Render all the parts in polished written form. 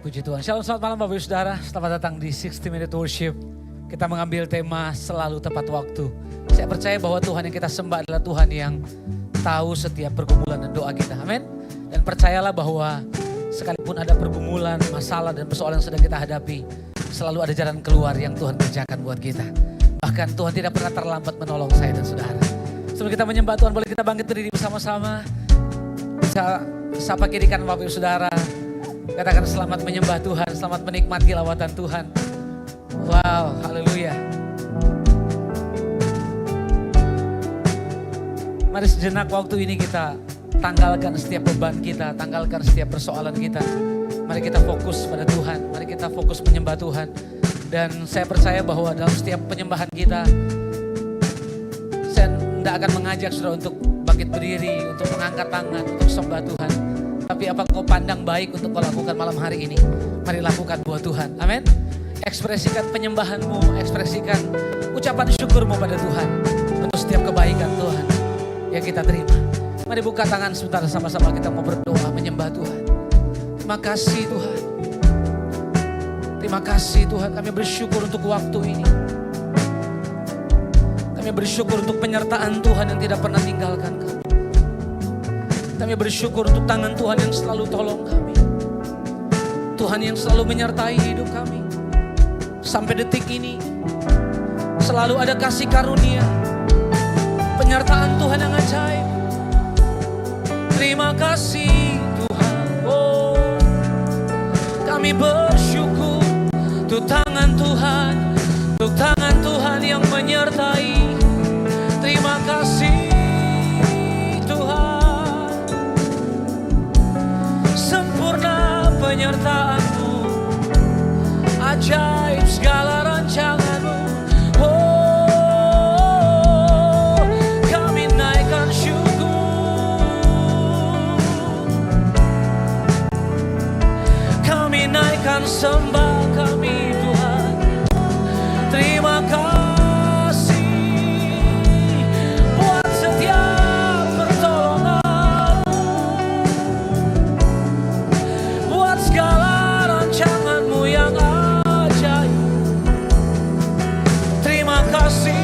Puji Tuhan. Shalom, selamat malam Bapak Ibu Saudara. Selamat datang di 60 Minute Worship. Kita mengambil tema selalu tepat waktu. Saya percaya bahwa Tuhan yang kita sembah adalah Tuhan yang tahu setiap pergumulan dan doa kita. Amin. Dan percayalah bahwa sekalipun ada pergumulan, masalah dan persoalan yang sedang kita hadapi, selalu ada jalan keluar yang Tuhan kerjakan buat kita. Bahkan Tuhan tidak pernah terlambat menolong saya dan saudara. Sebelum kita menyembah Tuhan, boleh kita bangkit berdiri bersama-sama. Bisa sapa kiri kanan Bapak Ibu Saudara. Katakan selamat menyembah Tuhan, selamat menikmati lawatan Tuhan. Wow, haleluya. Mari sejenak waktu ini kita tanggalkan setiap beban kita, tanggalkan setiap persoalan kita. Mari kita fokus pada Tuhan, mari kita fokus menyembah Tuhan. Dan saya percaya bahwa dalam setiap penyembahan kita, saya tidak akan mengajak saudara untuk bangkit berdiri, untuk mengangkat tangan, untuk sembah Tuhan. Tapi apa kau pandang baik untuk kau lakukan malam hari ini? Mari lakukan buat Tuhan. Amin. Ekspresikan penyembahanmu, ekspresikan ucapan syukurmu pada Tuhan untuk setiap kebaikan Tuhan yang kita terima. Mari buka tangan sebentar sama-sama kita mau berdoa menyembah Tuhan. Terima kasih Tuhan. Terima kasih Tuhan, kami bersyukur untuk waktu ini. Kami bersyukur untuk penyertaan Tuhan yang tidak pernah tinggalkan kami. Kami bersyukur untuk tangan Tuhan yang selalu tolong kami. Tuhan yang selalu menyertai hidup kami. Sampai detik ini selalu ada kasih karunia, penyertaan Tuhan yang ajaib. Terima kasih Tuhan. Oh, kami bersyukur untuk tangan Tuhan, untuk tangan Tuhan yang menyertai. Terima kasih Tuhan. Sempurna penyertaan-Mu, ajaib segala rancangan-Mu. Oh, kami naikkan syukur, kami naikkan sembah kami Tuhan. Terima kasih buat setiap pertolongan-Mu, buat segala rancangan-Mu yang ajaib. Terima kasih.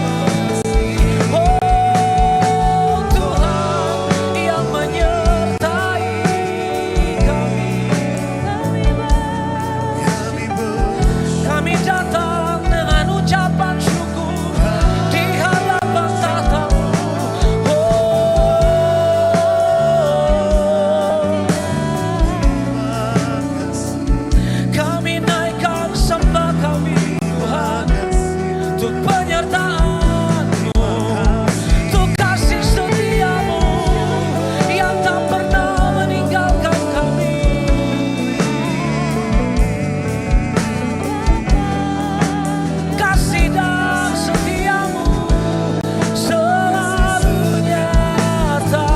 Oh Tuhan yang menyertai kami. Kami datang dengan ucapan syukur di hadapan tahta-Mu. Kami naikkan sembah kami Tuhan, untuk penyertaan-Mu, untuk kasih setia-Mu yang tak pernah meninggalkan kami. Kasih dan setia-Mu selalu nyata.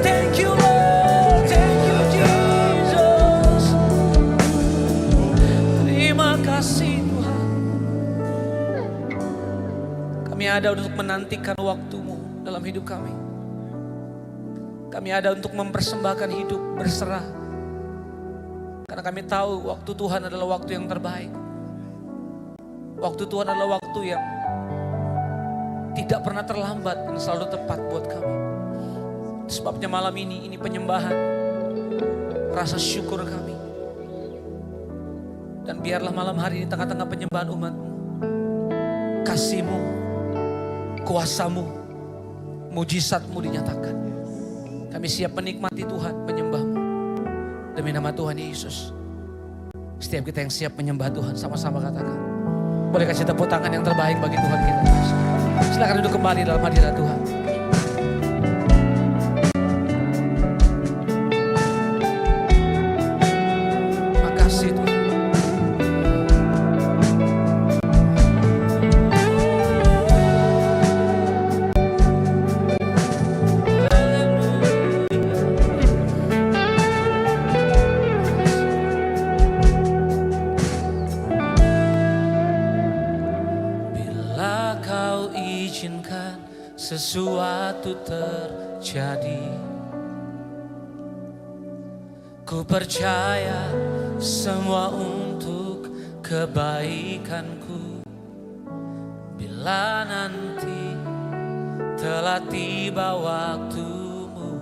Thank you Lord, thank you Jesus. Terima kasih Tuhan. Kami ada untuk menantikan waktu-Mu dalam hidup kami. Kami ada untuk mempersembahkan hidup berserah. Karena kami tahu waktu Tuhan adalah waktu yang terbaik. Waktu Tuhan adalah waktu yang tidak pernah terlambat dan selalu tepat buat kami. Sebabnya malam ini penyembahan, rasa syukur kami. Dan biarlah malam hari di tengah-tengah penyembahan umat-Mu, kasih-Mu, kuasa-Mu, mujizat-Mu dinyatakan. Kami siap menikmati Tuhan, menyembah-Mu. Demi nama Tuhan Yesus. Setiap kita yang siap menyembah Tuhan, sama-sama katakan. Boleh kasih tepuk tangan yang terbaik bagi Tuhan kita. Silakan duduk kembali dalam hadirat Tuhan. Makasih Tuhan. Bila Kau izinkan sesuatu terjadi. Ku percaya semua untuk kebaikanku. Bila nanti telah tiba waktumu,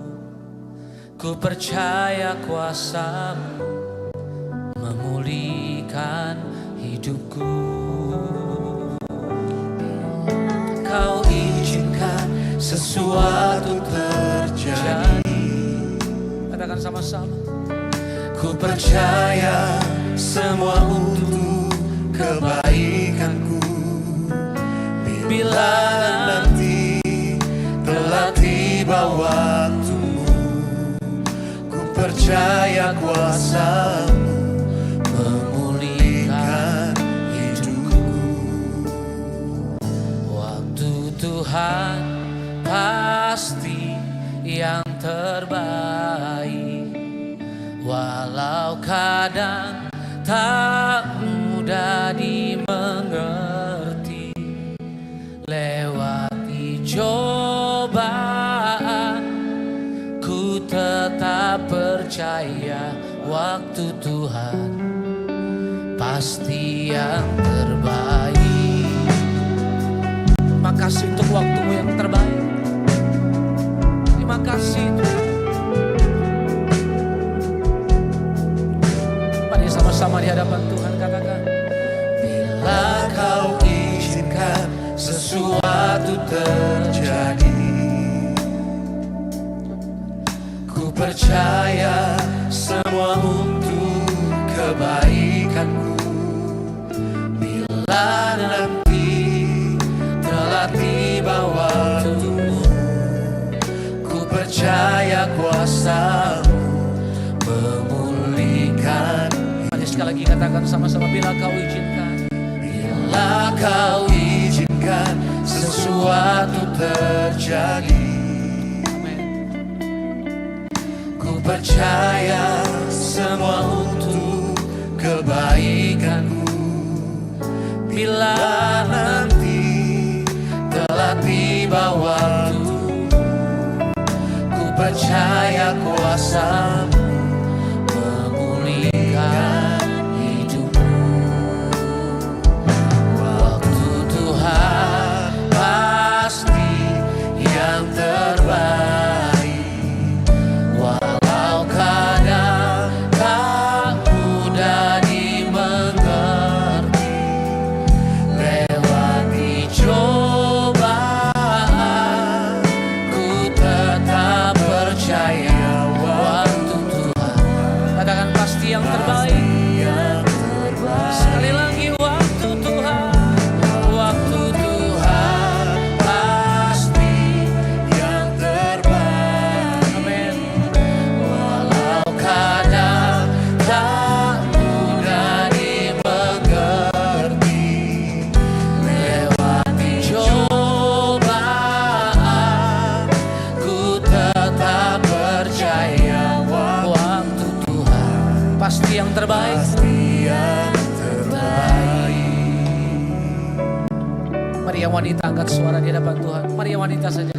ku percaya kuasa-Mu memulihkan hidupku. Kau izinkan sesuatu terjadi. Katakan sama-sama. Ku percaya semua untuk kebaikanku. Bila nanti telah tiba waktumu, ku percaya kuasa-Mu memulihkan hidupku. Waktu Tuhan pasti yang terbaik. Walau kadang tak mudah dimengerti, lewati cobaan, ku tetap percaya waktu Tuhan pasti yang terbaik. Terima kasih untuk waktumu yang terbaik. Terima kasih Tuhan. Mari sama-sama di hadapan Tuhan katakan. Bila Kau izinkan sesuatu terjadi, ku percaya semua untuk kebaikanku. Bila nanti telah tiba waktumu, ku percaya kuasa-Mu memulihkan. Mari sekali lagi katakan sama-sama. Bila Kau izinkan, bila Kau izinkan sesuatu terjadi, ku percaya semua untuk kebaikanku. Bila nanti telah tiba waktu, ku percaya kuasa-Mu memulihkan hidupku. Waktu Tuhan pasti yang terbaik. Walau kadang tak mudah dimengerti, lewati cobaan, ku tetap percaya waktu Tuhan. Katakan pasti yang terbaik. Sekali lagi waktu Tuhan. Waktu Tuhan pasti yang terbaik. Amin. Walau kadang tak mudah dimengerti, lewati cobaan, ku tetap percaya waktu Tuhan pasti yang terbaik. Mari yang wanita angkat suara di hadapan Tuhan. Mari yang wanita saja.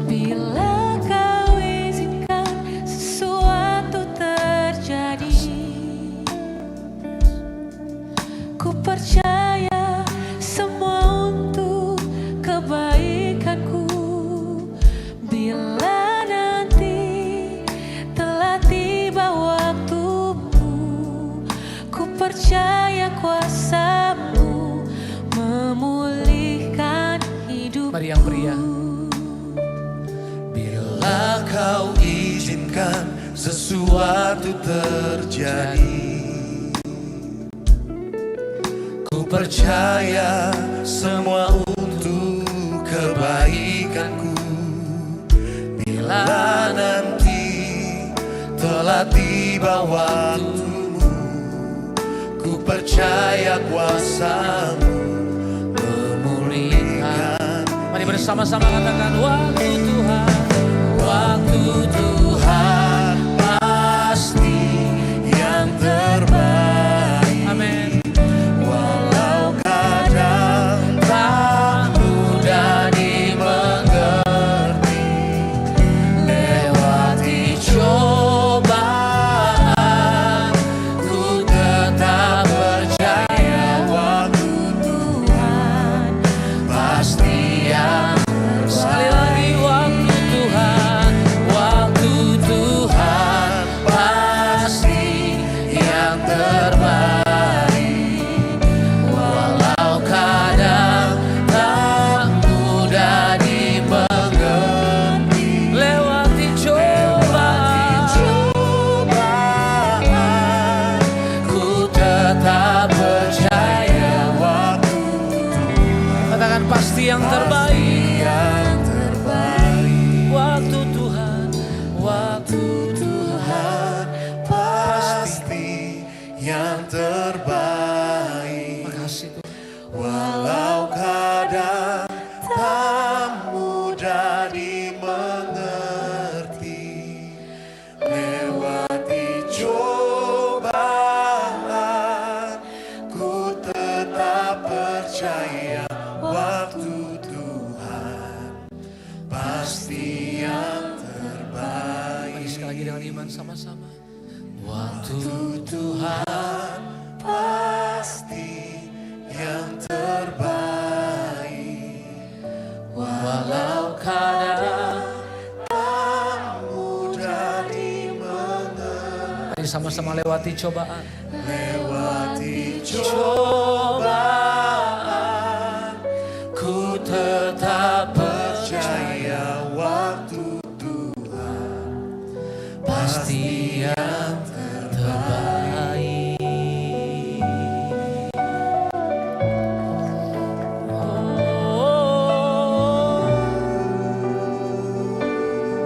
Bila Kau izinkan sesuatu terjadi, ku percaya semua untuk kebaikanku. Bila nanti telah tiba waktumu, ku percaya kuasa-Mu memulihkan hidupku. Mari yang pria. Bila Kau izinkan sesuatu terjadi, ku percaya semua untuk kebaikanku. Bila nanti telah tiba waktumu, ku percaya kuasa-Mu memulihkan. Mari bersama-sama katakan waktu Tuhan. Waktu Tuhan pasti yang terbaik. Amin. Walau kadang Tak mudah dimengerti, terbaik. yang terbaik. Waktu Tuhan, waktu Tuhan pasti yang terbaik. makasih Tuhan. Walau kadang tak mudah dimengerti, lewati cobaan, ku tetap percaya waktu Tuhan pasti yang terbaik. Mari sekali lagi dengan iman sama-sama. Waktu Tuhan Pasti yang terbaik. walau kadang. Tak mudah dimengerti, Mari sama-sama lewati cobaan. lewati cobaan, ku tetap percaya waktu Tuhan pasti yang terbaik.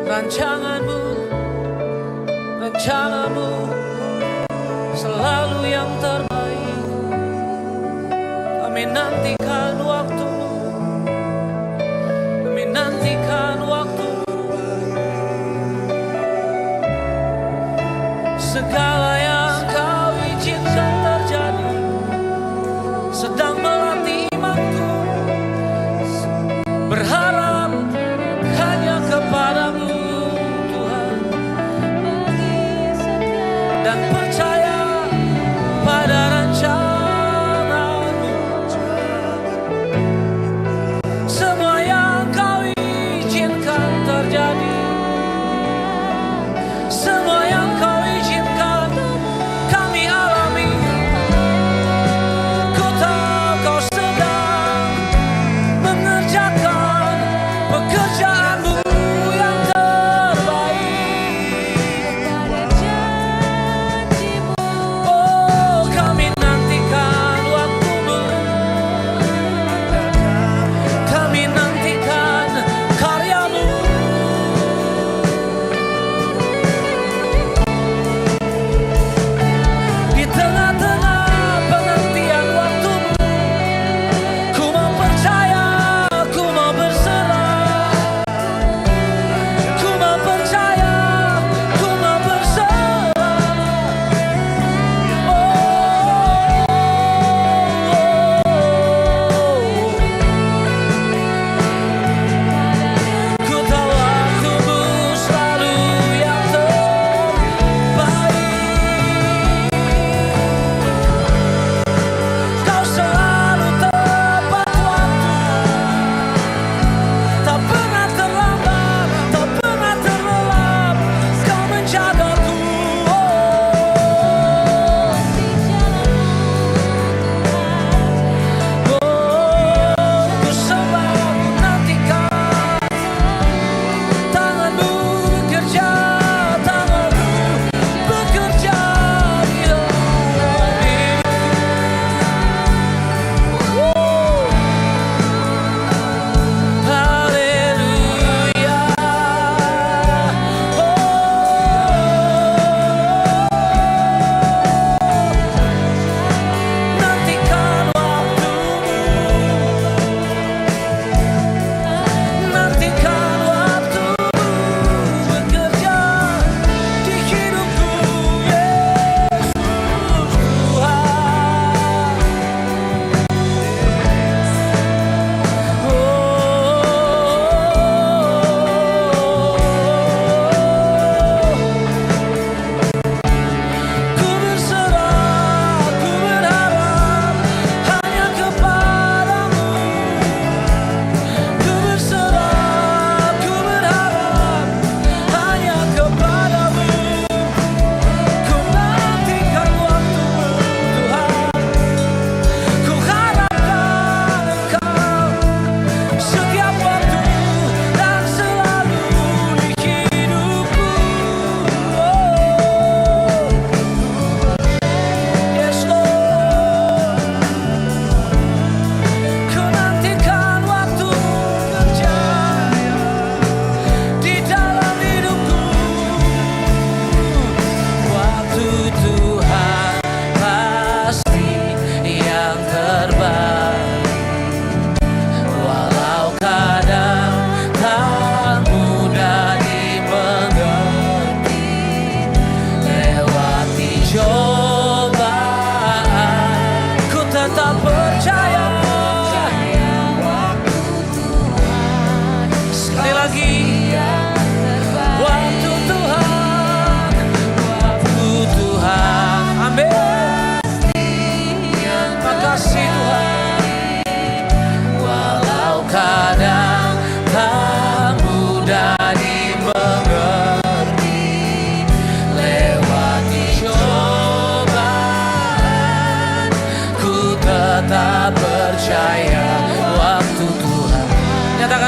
Rancanganmu, rencanamu selalu yang terbaik. Kami nantikan waktumu, kami nantikan waktumu. Segala yang kau izinkan terjadi sedang melatih imanku, berharap hanya kepadamu Tuhan, dan percaya pada rancanganmu. Semua yang kau izinkan terjadi, semua yang kau izinkan kami alami. Ku tahu kau sedang mengerjakan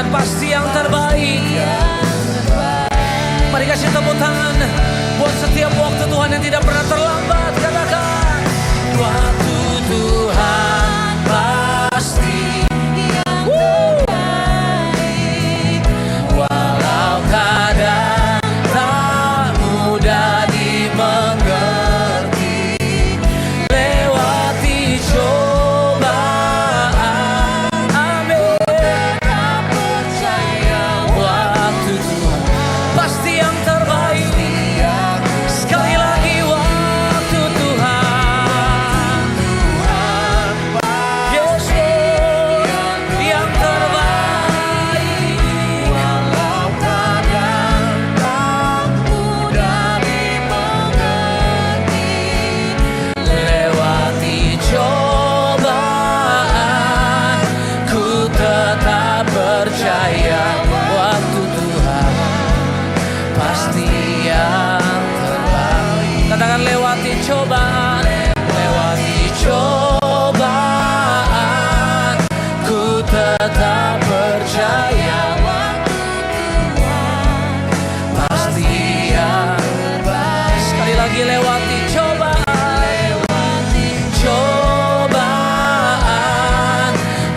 Katakan pasti yang terbaik. Mari kasih tepuk tangan buat setiap waktu Tuhan yang tidak pernah terlambat. Katakan waktu Tuhan pasti yang terbaik. Walau kadang tak mudah dimengerti, lewati cobaan, amin. Tetap percaya Waktu Tuhan pasti yang terbaik. Sekali lagi waktu Tuhan, yes Lord, yang terbaik. Walau kadang tak mudah dimengerti, Lewati cobaan, ku tetap percaya waktu Tuhan pasti yang terbaik. Katakan lewati cobaan, lewati cobaan, ku tetap percaya pasti yang terbaik. Sekali lagi lewati cobaan, cobaan,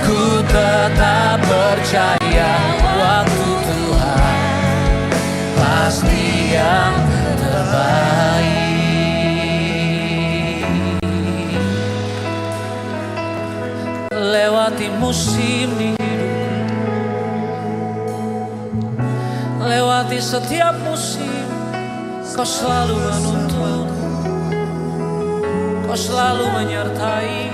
ku tetap percaya waktu Tuhan pasti yang terbaik. Lewati musim di hidup, lewati setiap musim, Kau selalu menuntun, Kau selalu menyertai.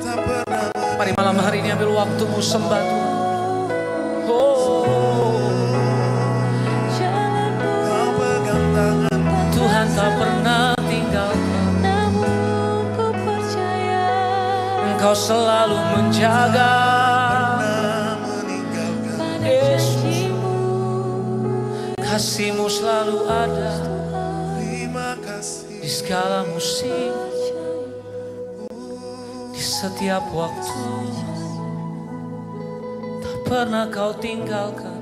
tak pernah Mari malam hari ini ambil waktumu sembah Tuhan. Oh, kau pegang tanganku, Tuhan tak pernah tinggalkan, namun ku percaya Engkau selalu menjaga. tak meninggalkan. pada Yesus, janjimu. kasih-Mu selalu ada Terima kasih. di segala musim, di setiap waktu. Tak pernah Kau tinggalkan,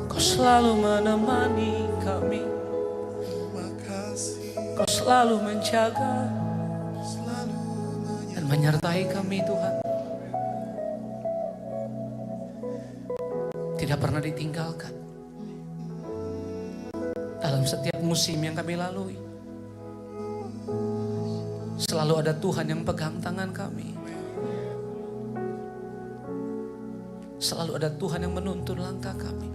Kau selalu menemani kami, Terima kasih. Kau selalu menjaga Selalu dan menyertai kami Tuhan. Tidak pernah ditinggalkan dalam setiap musim yang kami lalui. Selalu ada Tuhan yang pegang tangan kami. Selalu ada Tuhan yang menuntun langkah kami.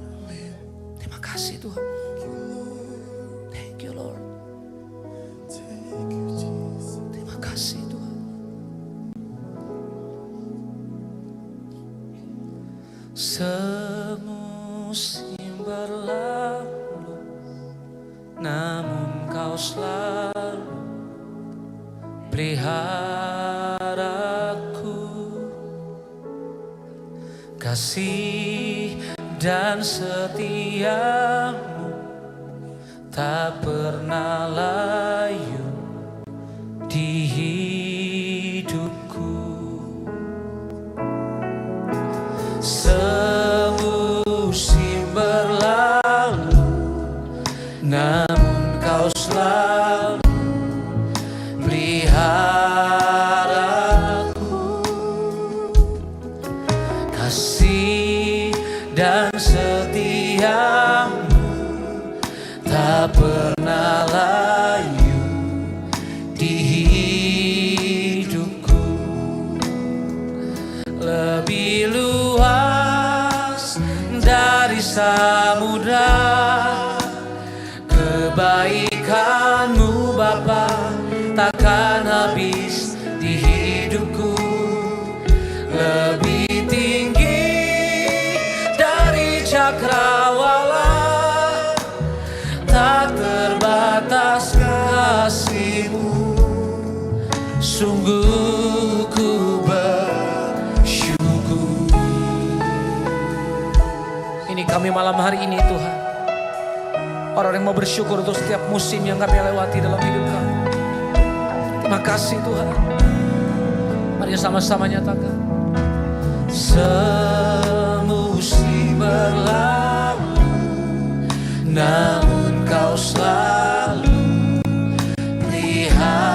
Terima kasih Tuhan. Thank you Lord. Terima kasih Tuhan. Semusim berlalu, namun Kau selalu peliharaku. Kasih dan setiamu tak pernah layu di hidupku. Semusim berlalu, namun Kau selalu peliharaku. Kasih dan setiamu tak pernah layu di hidupku. Lebih luas dari samudra kebaikan-Mu Bapa, takkan habis di hidupku. Lebih tinggi dari cakrawala, tak terbatas kasih-Mu. Sungguh ku bersyukur. Ini kami malam hari ini Tuhan, orang yang mau bersyukur untuk setiap musim yang kami lewati dalam hidup kami. Terima kasih Tuhan. Mari sama-sama nyatakan. Semusim berlalu, namun kau selalu peliharaku.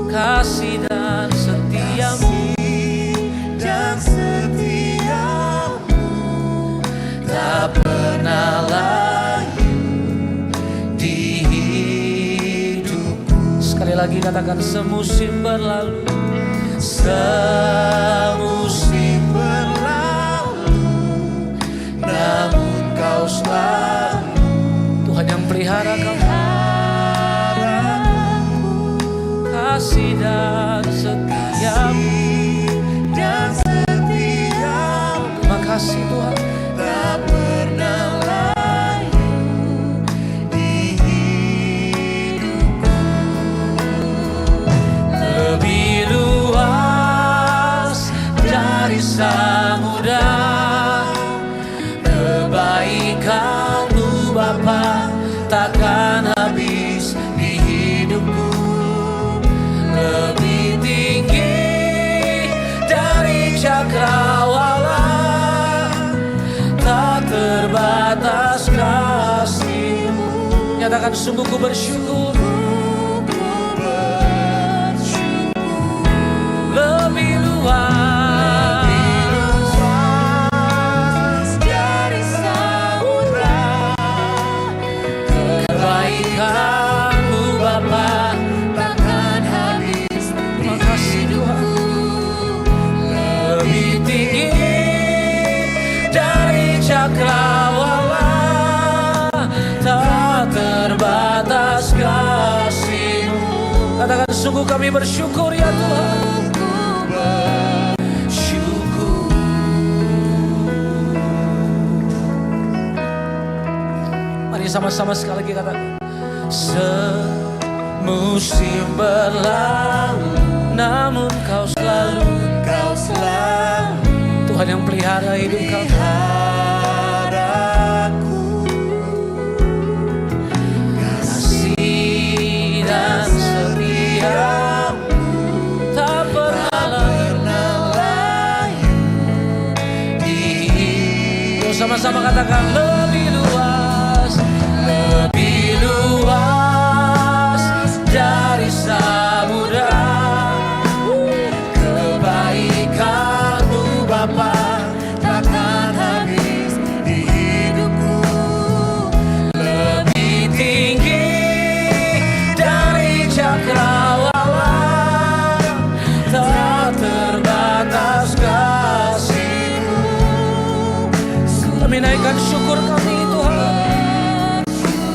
Kasih dan setiamu, dan setiamu tak pernah layu di hidupku. Sekali lagi katakan, semusim berlalu, semusim berlalu, namun kau selalu Tuhan yang pelihara kamu. Kasih dan setiamu, dan setiamu terima kasih Tuhan. tak pernah layu di hidupku. Lebih luas dari samudra kebaikan-Mu Bapa, takkan habis di hidupku. Lebih tinggi dari cakrawala, tak terbatas kasih-Mu. Nyatakan, sungguh ku bersyukur. Lebih luas dari samudra, kebaikan-Mu Bapa, takkan habis terima kasih Tuhan. Lebih tinggi dari cakrawala, tak terbatas kasih-Mu. Katakan, sungguh kami bersyukur ya Tuhan. Syukur. Mari sama-sama sekali lagi katakan. Semusim berlalu, namun kau selalu Tuhan yang pelihara hidup kami. Kasih dan setiamu tak pernah layu di hidupku. Sama-sama katakan, lebih luas dari samudra kebaikan-Mu Bapa, Takkan habis di hidupku. lebih tinggi dari cakrawala, tak terbatas kasih-Mu. Kami naikkan syukur kami Tuhan.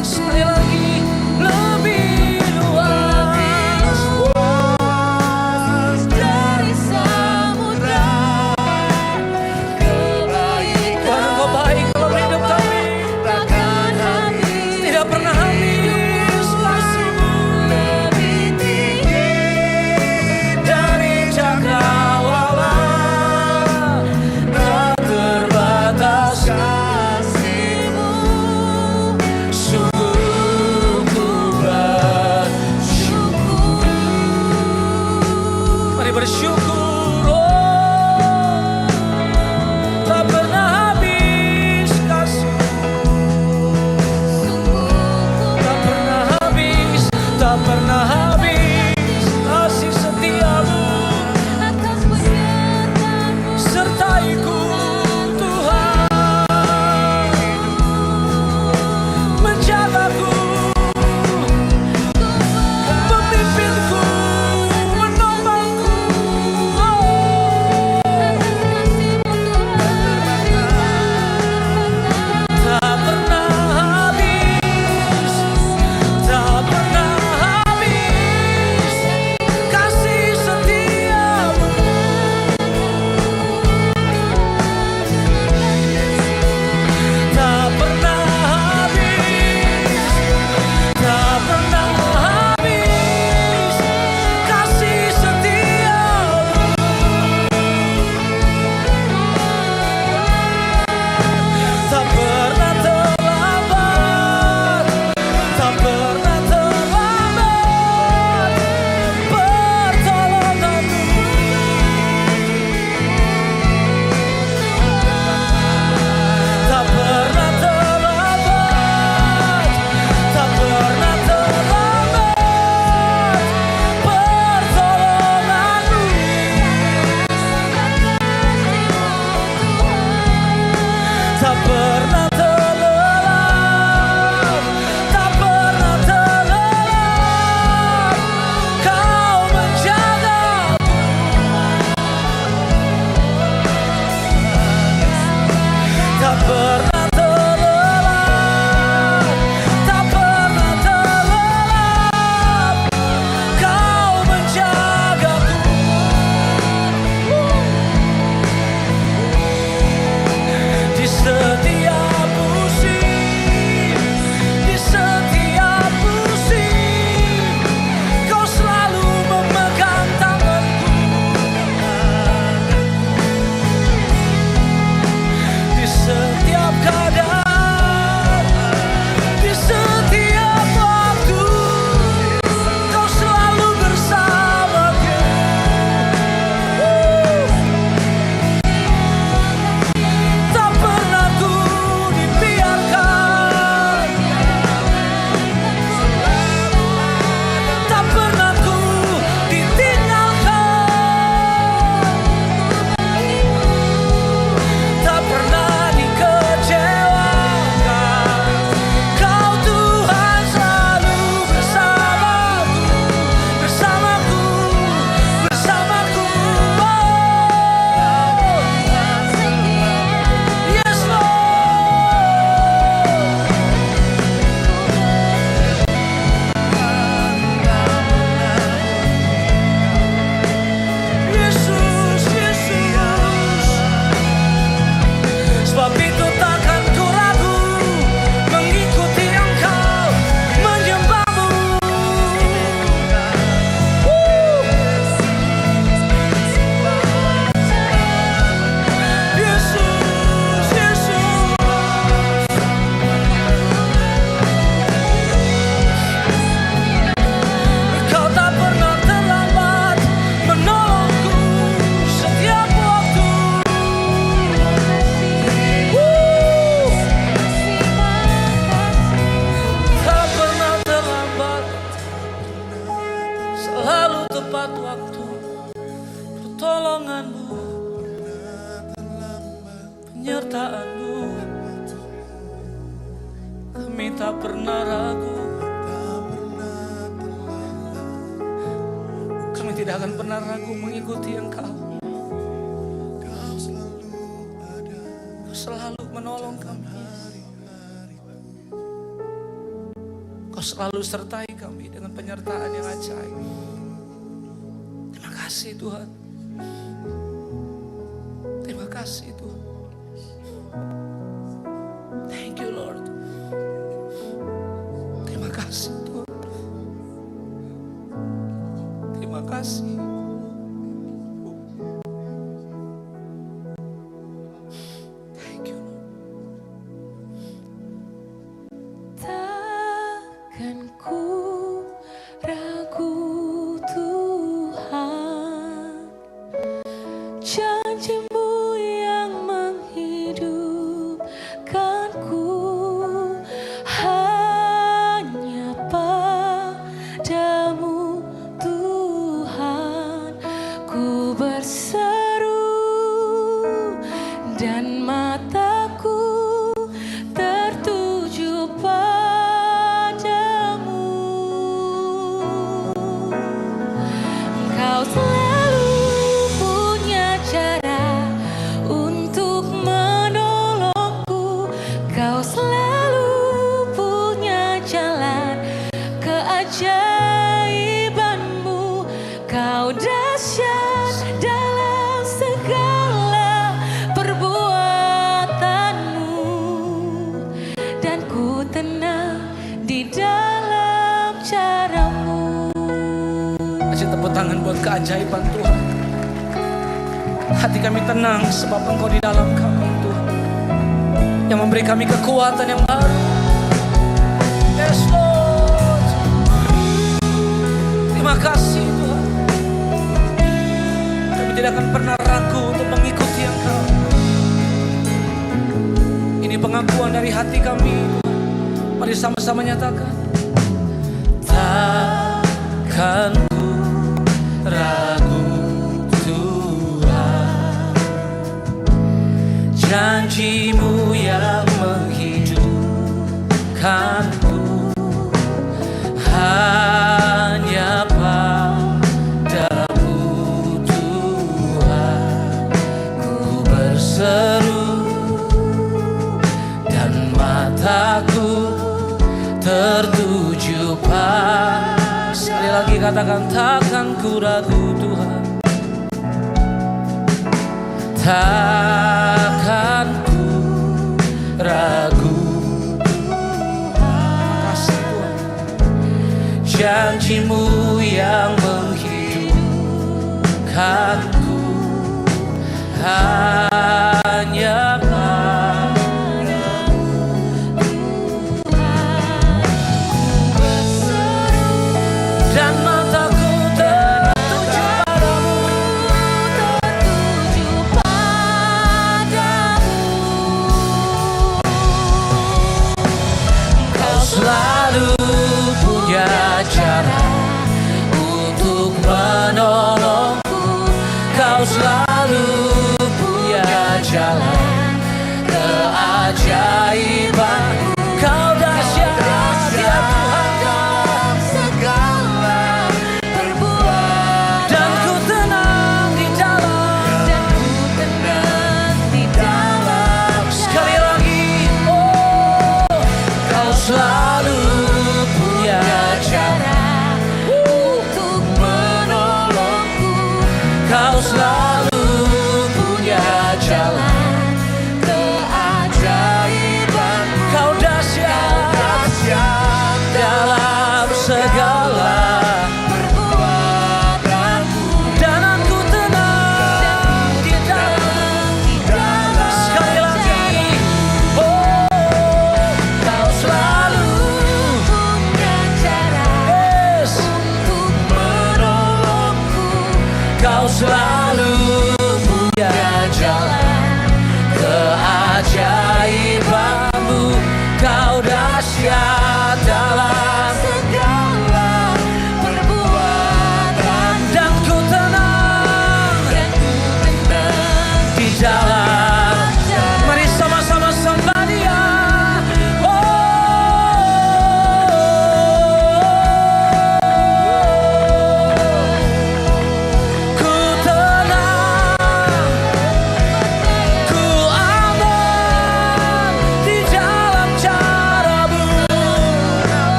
Sekali lagi, lebih luas dari samudra, Tuhan, Engkau baik dalam hidup kami, takkan habis tidak pernah habis kasih-Mu. lebih tinggi Dari cakrawala, tak terbatas kasih-Mu. sungguh ku bersyukur. Mari bersyukur, oh, tak pernah habis kasih, tak pernah habis, tak pernah habis kasih setiamu. Atas penyertaan-Mu Sertaiku Tuhan, menjagaku, memimpinku, menopangku. Oh, tepat waktu, pertolongan-Mu, penyertaan-Mu. Kami tak pernah ragu, kami tidak akan pernah ragu mengikuti Engkau. Kau selalu menolong kami, Kau selalu sertai kami dengan penyertaan yang ajaib. Terima kasih Tuhan. Terima kasih Tuhan. Thank you Lord. Terima kasih Tuhan. Terima kasih. Thank you Lord. Takkan ku ragu Tuhan, janji-Mu yang menghidupkanku, hanya padamu Tuhan ku berseru, dan mataku tertuju padamu. Engkau selalu punya cara untuk menolongku, Kau selalu punya jalan keajaiban-Mu. Kau dahsyat dalam segala perbuatan-Mu, dan ku tenang di dalam cara-Mu. Kasih tepuk tangan buat keajaiban Tuhan. Hati kami tenang sebab Engkau di dalam kami Tuhan, yang memberi kami kekuatan yang baru. Yes Lord. Terima kasih Tuhan. Kami tidak akan pernah ragu untuk mengikuti Engkau. Ini pengakuan dari hati kami Tuhan. Mari sama-sama nyatakan. Takkan ku ragu Tuhan, janji-Mu yang menghidupkanku, hanya padamu Tuhan ku berseru, dan mataku tertuju padamu. Sekali lagi katakan, takkan ku ragu Tuhan, takkan ku ragu. Kasih Tuhan, janji-Mu yang menghidupkanku, hanya dan mataku tertuju padamu. Kau selalu punya cara untuk menolongku, Kau selalu punya jalan keajaiban. Kau dahsyat ya Tuhan dalam segala perbuatan, dan ku tenang di dalam, sekali lagi, oh, Kau selalu punya cara untuk menolongku, Kau selalu punya jalan keajaiban. Kau dahsyat dalam segala perbuatanku, dan aku tenang di dalam. Sekali lagi, oh, Kau selalu punya cara untuk menolongku, Kau selalu punya jalan keajaiban-Mu. Kau dahsyat dalam segala perbuatan, dan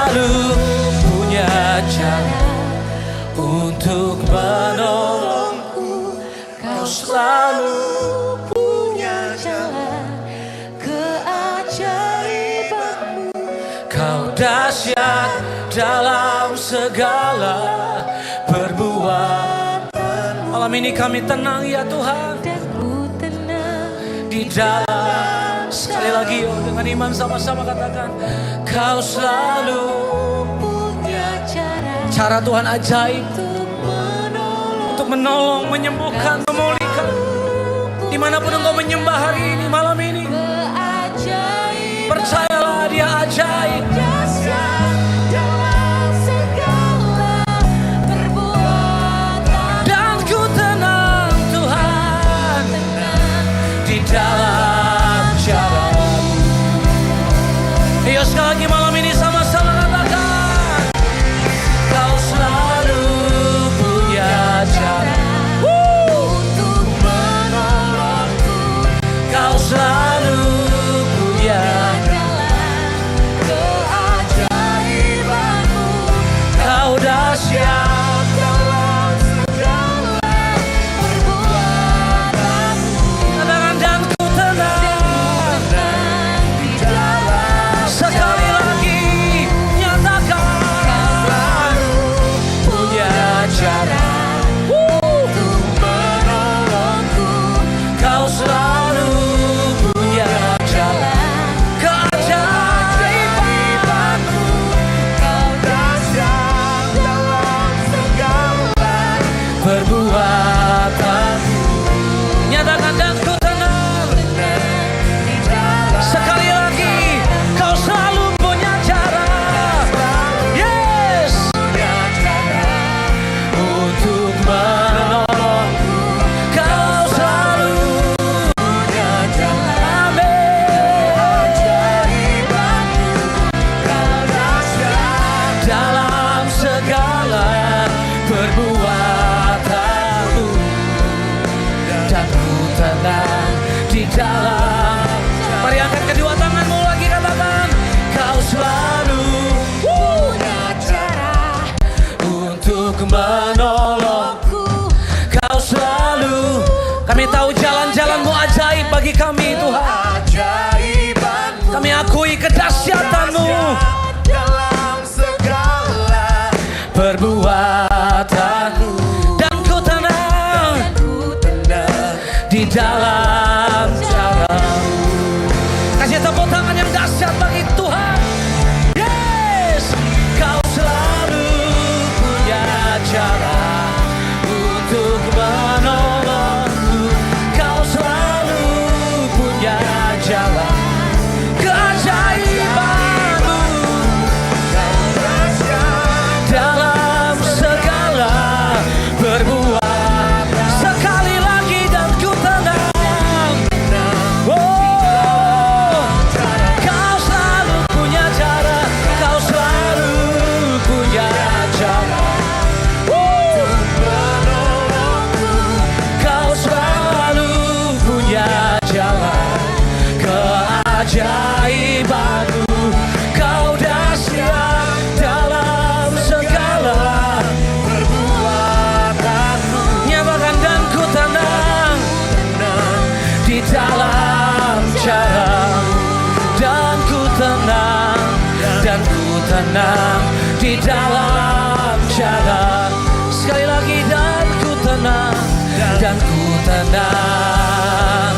selalu punya cara untuk menolongku. Kau selalu punya jalan keajaibanmu. Kau dahsyat dalam segala perbuatan. Malam ini kami tenang ya Tuhan, Dan ku tenang di dalam. Sekali lagi yuk dengan iman sama-sama katakan, Kau selalu. punya cara Cara Tuhan ajaib untuk untuk menolong, menyembuhkan, memulihkan. Dimanapun engkau menyembah hari ini, malam ini, keajaiban. percayalah Dia ajaib. Dahsyat dalam segala perbuatan. Dan ku tenang Tuhan di dalam cara-Mu. Ayo sekali lagi malam ini sama-sama katakan, Kau selalu punya cara Untuk menolongku. Kau selalu punya Dalam keajaibanmu. Kau dahsyat Dalam segala perbuatanmu. ketenangan dan ku tenang. Tenang di dalam Sekali lagi nyatakan punya cara untuk menolongku. Kau selalu punya jalan keajaibanmu. Kau dahsyat dalam segala Perbuatanmu nyatakan dan ku tenang. di dalam Sekali lagi kau selalu punya cara. Yes, untuk menolongku. Kau selalu punya jalan. Dalam segala perbuatanmu. Dan ku tenang di dalam. Mari angkat kedua tanganmu lagi katakan, Kau selalu punya cara untuk menolongku. Kau selalu. Kami tahu jalan-jalan-Mu ajaib bagi kami Tuhan. Kami akui kedahsyatan-Mu dalam segala perbuatan-Mu. Dan ku tenang di dalam cara-Mu. Kasih tepuk tangan yang dahsyat bagi Tuhan. Yes, Kau selalu punya cara untuk menolongku. Kau selalu punya jalan keajaibanmu. Dalam segala perbuatan. Sekali lagi dan ku tenang. Oh, Kau selalu punya cara. Kau selalu punya cara. Kau selalu punya jalan keajaibanmu. Kau dahsyat dalam segala perbuatanmu. Nyatakan dan ku tenang di dalam cara-Mu. Dan ku tenang, dan ku tenang di dalam cara. Sekali lagi dan ku tenang, dan ku tenang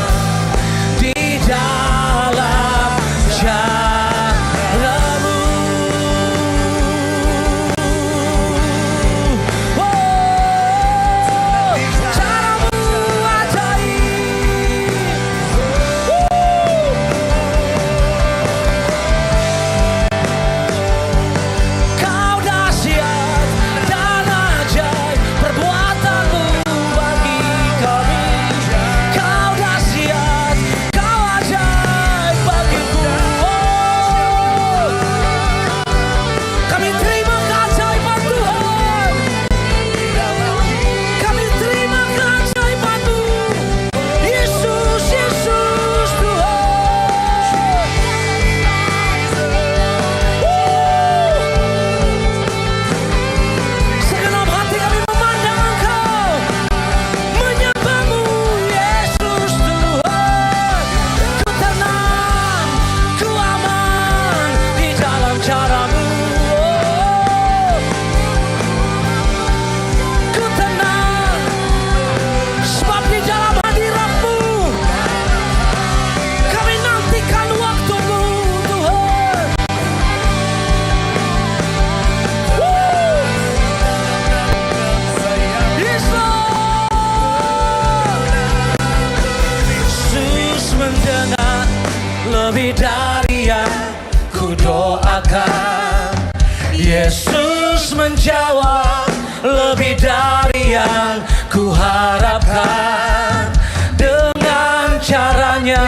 di dalam cara-Mu. Oh, cara-Mu ajaib. Kau dahsyat dan ajaib perbuatan-Mu bagi kami. doakan. Yesus menjawab lebih dari yang ku harapkan. Dengan caranya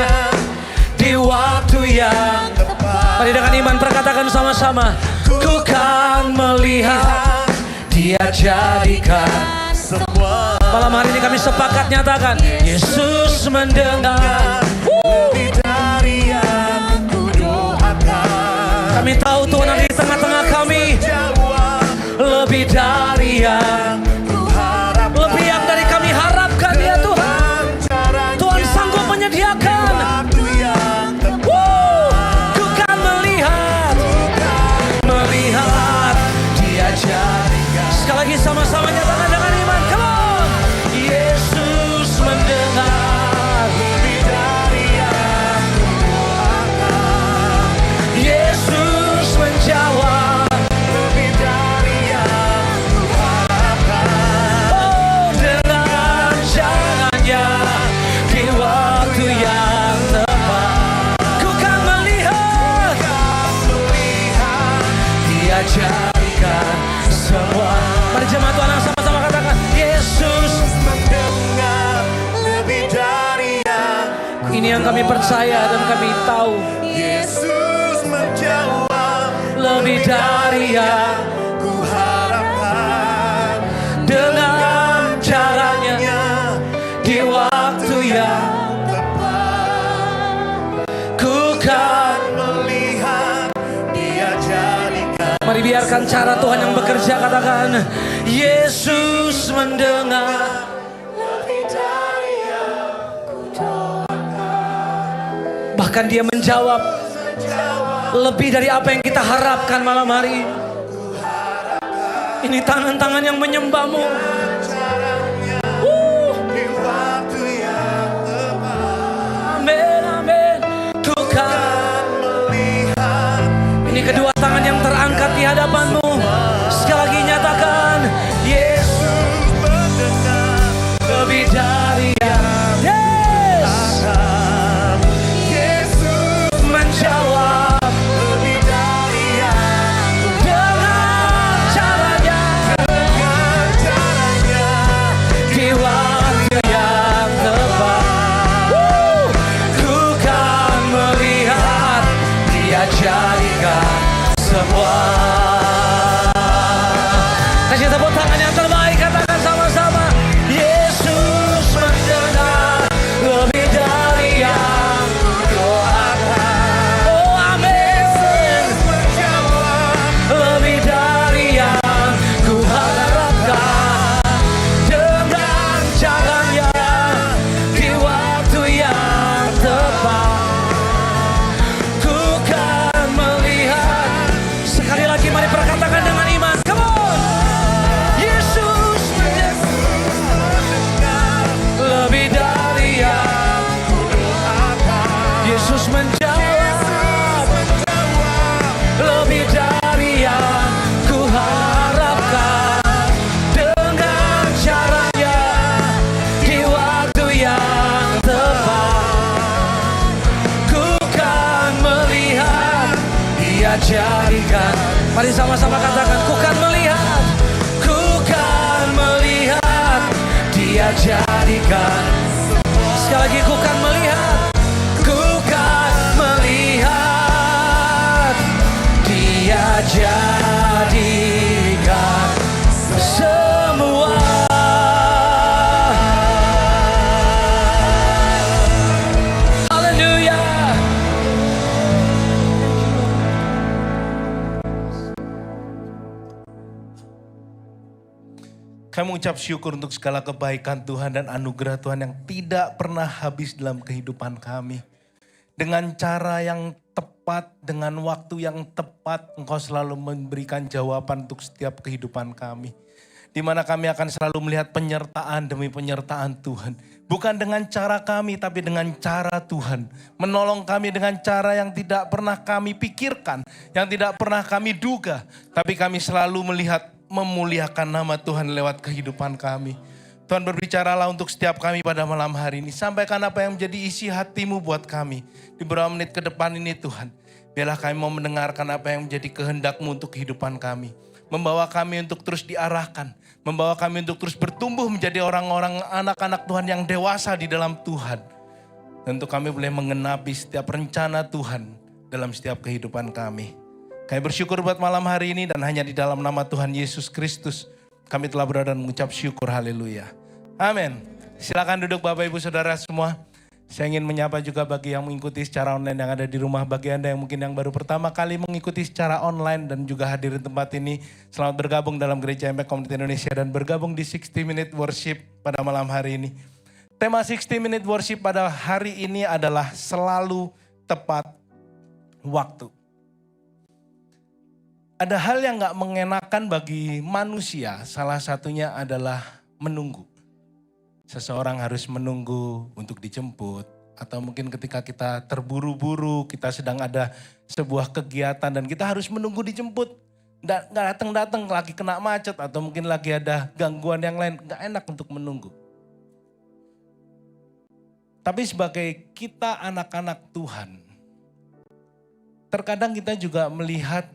di waktu yang tepat. Mari dengan iman perkatakan sama-sama. Ku kan melihat Dia jadikan semua. Malam hari ini kami sepakat nyatakan Yesus mendengar. Lebih dari yang ku doakan. Kami tahu Tuhan ada di tengah-tengah kami. Jawab Lebih dari yang ku harap. lebih yang dari kami harapkan ya Tuhan. Tuhan sanggup menyediakan. Waktu yang tepat. Ku kan melihat Dia jadikan. Sekali lagi sama-sama nyatakan dengan iman. Come on. Yesus mendengar. Lebih dari yang ku doakan. Yesus menjawab. Lebih dari yang ku harapkan. Oh, dengan caranya di waktu yang tepat. Ku kan melihat Dia jadikan semua. Mari jemaat Tuhan sama-sama katakan Yesus Mendengar lebih dari yang ini yang kami percaya dan kami tahu. Yesus menjawab Lebih dari yang ku harapkan. dengan caranya di waktu yang ku kan. Melihat Dia jadikan. Mari biarkan cara Tuhan yang bekerja. Katakan Yesus mendengar. Bahkan Dia menjawab lebih dari apa yang kita harapkan malam hari. Ini tangan-tangan yang menyembahmu. Di waktu yang tepat. Amin, amin. Ku kan. Melihat Ini kedua tangan yang terangkat di hadapanmu. Sekali lagi nyatakan Yesus mendengar lebih dari yang yes. Yesus Menjawab lebih dari yang dengan caranya dengan caranya. di waktu yang tepat. Ku kan melihat Dia jadikan semua. Kasih tepuk tangan yang terbaik, katakan sama-sama. Yesus mendengar lebih dari yang ku doakan. Oh amin. Menjawab Lebih dari yang ku harapkan. Dengan caranya di waktu yang tepat. Ku kan melihat. Sekali lagi mari perkatakan dengan iman. Come on. Yesus mendengar lebih dari yang ku doakan. Yesus menjawab lebih dari yang ku harapkan. Dengan caranya di waktu yang tepat. Ku kan melihat Dia jadikan. Mari sama-sama katakan ku kan melihat. Ku kan melihat Dia jadikan. Sekali lagi ku kan melihat. Ku kan melihat Dia jadikan semua. Haleluya. Kami mengucap syukur untuk segala kebaikan Tuhan dan anugerah Tuhan yang tidak pernah habis dalam kehidupan kami. Dengan cara yang tepat, dengan waktu yang tepat, Engkau selalu memberikan jawaban untuk setiap kehidupan kami. Di mana kami akan selalu melihat penyertaan demi penyertaan Tuhan. Bukan dengan cara kami, tapi dengan cara Tuhan. Menolong kami dengan cara yang tidak pernah kami pikirkan, yang tidak pernah kami duga. Tapi kami selalu melihat memuliakan nama Tuhan lewat kehidupan kami. Tuhan berbicaralah untuk setiap kami pada malam hari ini. Sampaikan apa yang menjadi isi hatimu buat kami. Di beberapa menit ke depan ini Tuhan. Biarlah kami mau mendengarkan apa yang menjadi kehendak-Mu untuk kehidupan kami. Membawa kami untuk terus diarahkan. Membawa kami untuk terus bertumbuh menjadi orang-orang anak-anak Tuhan yang dewasa di dalam Tuhan. Tentu kami boleh mengenapi setiap rencana Tuhan dalam setiap kehidupan kami. Kami bersyukur buat malam hari ini dan hanya di dalam nama Tuhan Yesus Kristus kami telah berada dan mengucap syukur. Haleluya. Amin. Silakan duduk Bapak Ibu Saudara semua. Saya ingin menyapa juga bagi yang mengikuti secara online yang ada di rumah. Bagi Anda yang mungkin yang baru pertama kali mengikuti secara online dan juga hadir di tempat ini. Selamat bergabung dalam Gereja Impact Community Indonesia dan bergabung di 60 Minute Worship pada malam hari ini. Tema 60 Minute Worship pada hari ini adalah selalu tepat waktu. Ada hal yang gak mengenakan bagi manusia, salah satunya adalah menunggu. Seseorang harus menunggu untuk dijemput, atau mungkin ketika kita terburu-buru, kita sedang ada sebuah kegiatan dan kita harus menunggu dijemput. Nggak datang-datang lagi kena macet atau mungkin lagi ada gangguan yang lain, nggak enak untuk menunggu. Tapi sebagai kita anak-anak Tuhan, terkadang kita juga melihat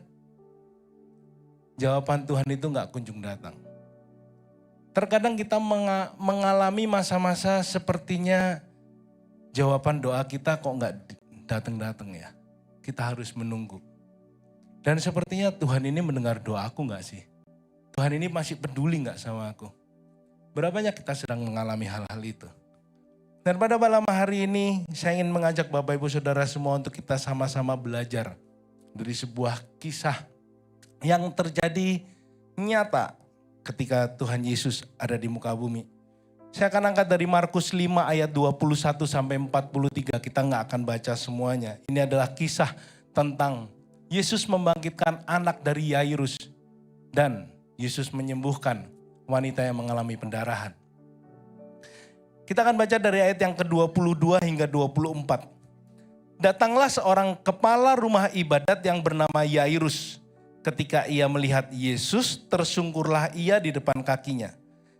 jawaban Tuhan itu nggak kunjung datang. Terkadang kita mengalami masa-masa sepertinya jawaban doa kita kok nggak datang-datang ya. Kita harus menunggu. Dan sepertinya Tuhan ini mendengar doaku nggak sih? Tuhan ini masih peduli nggak sama aku? Berapa banyak kita sedang mengalami hal-hal itu? Dan pada malam hari ini saya ingin mengajak Bapak Ibu Saudara semua untuk kita sama-sama belajar dari sebuah kisah yang terjadi nyata ketika Tuhan Yesus ada di muka bumi. Saya akan angkat dari Markus 5 ayat 21 sampai 43. Kita nggak akan baca semuanya. Ini adalah kisah tentang Yesus membangkitkan anak dari Yairus. Dan Yesus menyembuhkan wanita yang mengalami pendarahan. Kita akan baca dari ayat yang ke-22 hingga 24. Datanglah seorang kepala rumah ibadat yang bernama Yairus. Ketika ia melihat Yesus, tersungkurlah ia di depan kakinya.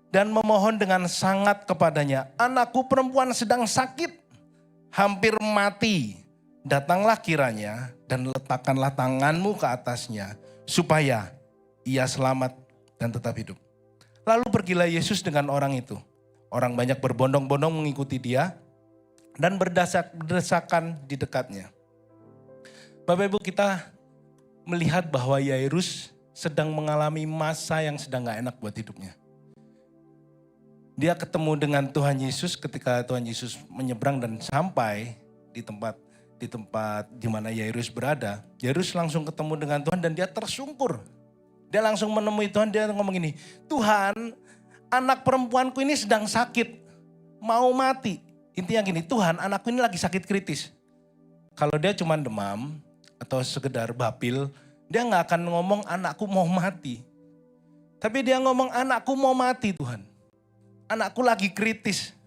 Dan memohon dengan sangat kepadanya, anakku perempuan sedang sakit, hampir mati. Datanglah kiranya dan letakkanlah tanganmu ke atasnya, supaya ia selamat dan tetap hidup. Lalu pergilah Yesus dengan orang itu. Orang banyak berbondong-bondong mengikuti dia dan berdesak-desakan di dekatnya. Bapak Ibu, kita melihat bahwa Yairus sedang mengalami masa yang sedang gak enak buat hidupnya. Dia ketemu dengan Tuhan Yesus ketika Tuhan Yesus menyeberang dan sampai di tempat di mana Yairus berada. Yairus langsung ketemu dengan Tuhan dan dia tersungkur. Dia langsung menemui Tuhan, dia ngomong gini, Tuhan, anak perempuanku ini sedang sakit, mau mati. Intinya gini, Tuhan, anakku ini lagi sakit kritis. Kalau dia cuma demam atau sekedar bapil, dia gak akan ngomong anakku mau mati. Tapi dia ngomong anakku mau mati Tuhan. Anakku lagi kritis.